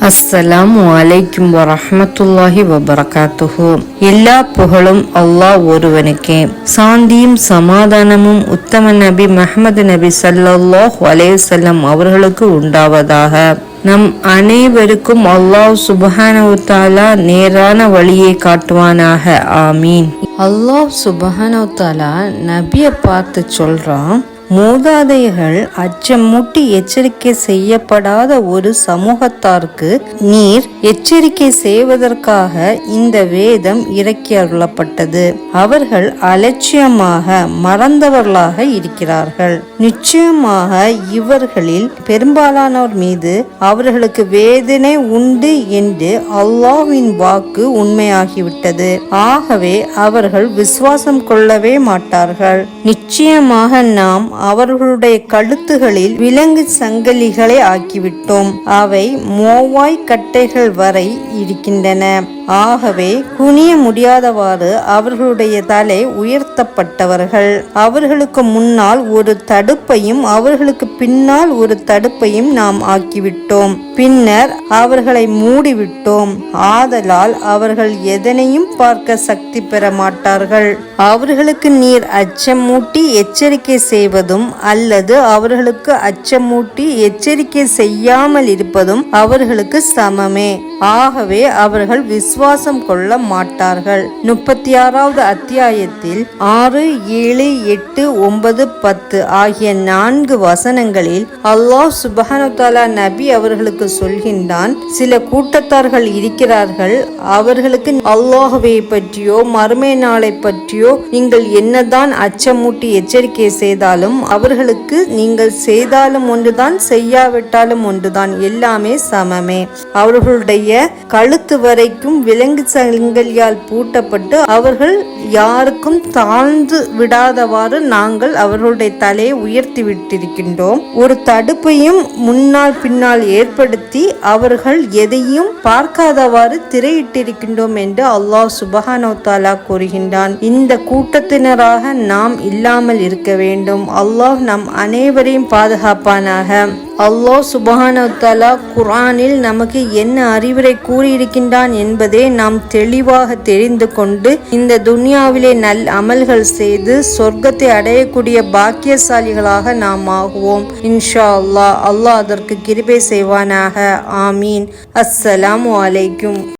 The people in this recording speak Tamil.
அஸ்ஸலாமு அலைக்கும் வரஹ்மத்துல்லாஹி வபரகாத்துஹு. எல்லா புகழும் அல்லாஹ் ஒருவனுக்கே. சாந்தியும் சமாதானமும் உத்தம நபி முஹம்மது நபி ஸல்லல்லாஹு அலைஹி வஸல்லம் அவர்களுக்கு உண்டாவதாக. நம் அனைவருக்கும் அல்லாஹ் சுப்ஹானஹு வ தஆலா நேரான வழியை காட்டுவானாக. ஆமீன். அல்லாஹ் சுப்ஹானஹு வ தஆலா நபியை பார்த்து சொல்றான், மூதாதையர்கள் அச்சமூட்டி எச்சரிக்கை செய்யப்படாத ஒரு சமூகத்தாருக்கு நீர் எச்சரிக்கை செய்வதற்காக இந்த வேதம் இறக்கி அருளப்பட்டது. அவர்கள் அலட்சியமாக மறந்தவர்களாக இருக்கிறார்கள். நிச்சயமாக இவர்களில் பெரும்பாலானோர் மீது அவர்களுக்கு வேதனை உண்டு என்று அல்லாஹ்வின் வாக்கு உண்மையாகிவிட்டது. ஆகவே அவர்கள் விசுவாசம் கொள்ளவே மாட்டார்கள். நிச்சயமாக நாம் அவர்களுடைய கழுத்துகளில் விலங்கு சங்கிலிகளை ஆக்கிவிட்டோம். அவை மோவாய் கட்டைகள் வரை இருக்கின்றன. ஆகவே குனிய முடியாதவாறு அவர்களுடைய தலை உயர்த்தப்பட்டவர்கள். அவர்களுக்கு முன்னால் ஒரு தடுப்பையும் அவர்களுக்கு பின்னால் ஒரு தடுப்பையும் நாம் ஆக்கிவிட்டோம். பின்னர் அவர்களை மூடிவிட்டோம். ஆதலால் அவர்கள் எதனையும் பார்க்க சக்தி பெற மாட்டார்கள். அவர்களுக்கு நீர் அச்சமூட்டி எச்சரிக்கை செய்வதும் அல்லது அவர்களுக்கு அச்சமூட்டி எச்சரிக்கை செய்யாமல் இருப்பதும் அவர்களுக்கு சமமே. ஆகவே அவர்கள் விசுவாசம் கொள்ள மாட்டார்கள். 36வது அத்தியாயத்தில் 6, 7, 8, 9, 10 ஆகிய 4 வசனங்களில் அல்லாஹ் சுப்ஹானஹு வ தஆலா நபி அவர்களுக்கு சொல்கின்றான், சில கூட்டத்தார்கள் இருக்கிறார்கள், அவர்களுக்கு அல்லாஹ்வை பற்றியோ மறுமை நாளை பற்றியோ நீங்கள் என்னதான் அச்சமூட்டி எச்சரிக்கை செய்தாலும் அவர்களுக்கு நீங்கள் செய்தாலும் ஒன்றுதான் செய்யாவிட்டாலும் ஒன்றுதான், எல்லாமே சமமே. அவர்களுடைய கழுத்து வரைக்கும் விலங்கு சங்கிலியால் பூட்டப்பட்டு அவர்கள் யாருக்கும் தாழ்ந்து விடாதவாறு நாங்கள் அவர்களுடைய தலையை உயர்த்தி விட்டிருக்கின்றோம். ஒரு தடுப்பையும் முன்னால் பின்னால் ஏற்படுத்தி அவர்கள் எதையும் பார்க்காதவாறு திரையிட்டிருக்கின்றோம் என்று அல்லாஹ் சுப்ஹானஹு வ தஆலா கூறுகின்றான். இந்த கூட்டத்தினராக நாம் இல்லாமல் இருக்க வேண்டும். அல்லாஹ் நம் அனைவரையும் பாதுகாப்பானாக. அல்லாஹ் சுப்ஹானஹு வ தஆலா குர்ஆனில் நமக்கு என்ன அறிவுரை கூறியிருக்கின்றான் என்பதை நாம் தெளிவாக தெரிந்து கொண்டு இந்த துன்யாவிலே நல் அமல்கள் செய்து சொர்க்கத்தை அடையக்கூடிய பாக்கியசாலிகளாக நாம் ஆகுவோம். இன்ஷா அல்லாஹ். அல்லாஹ் அதற்கு கிருபை செய்வானாக. ஆமீன். அஸ்ஸலாமு அலைக்கும்.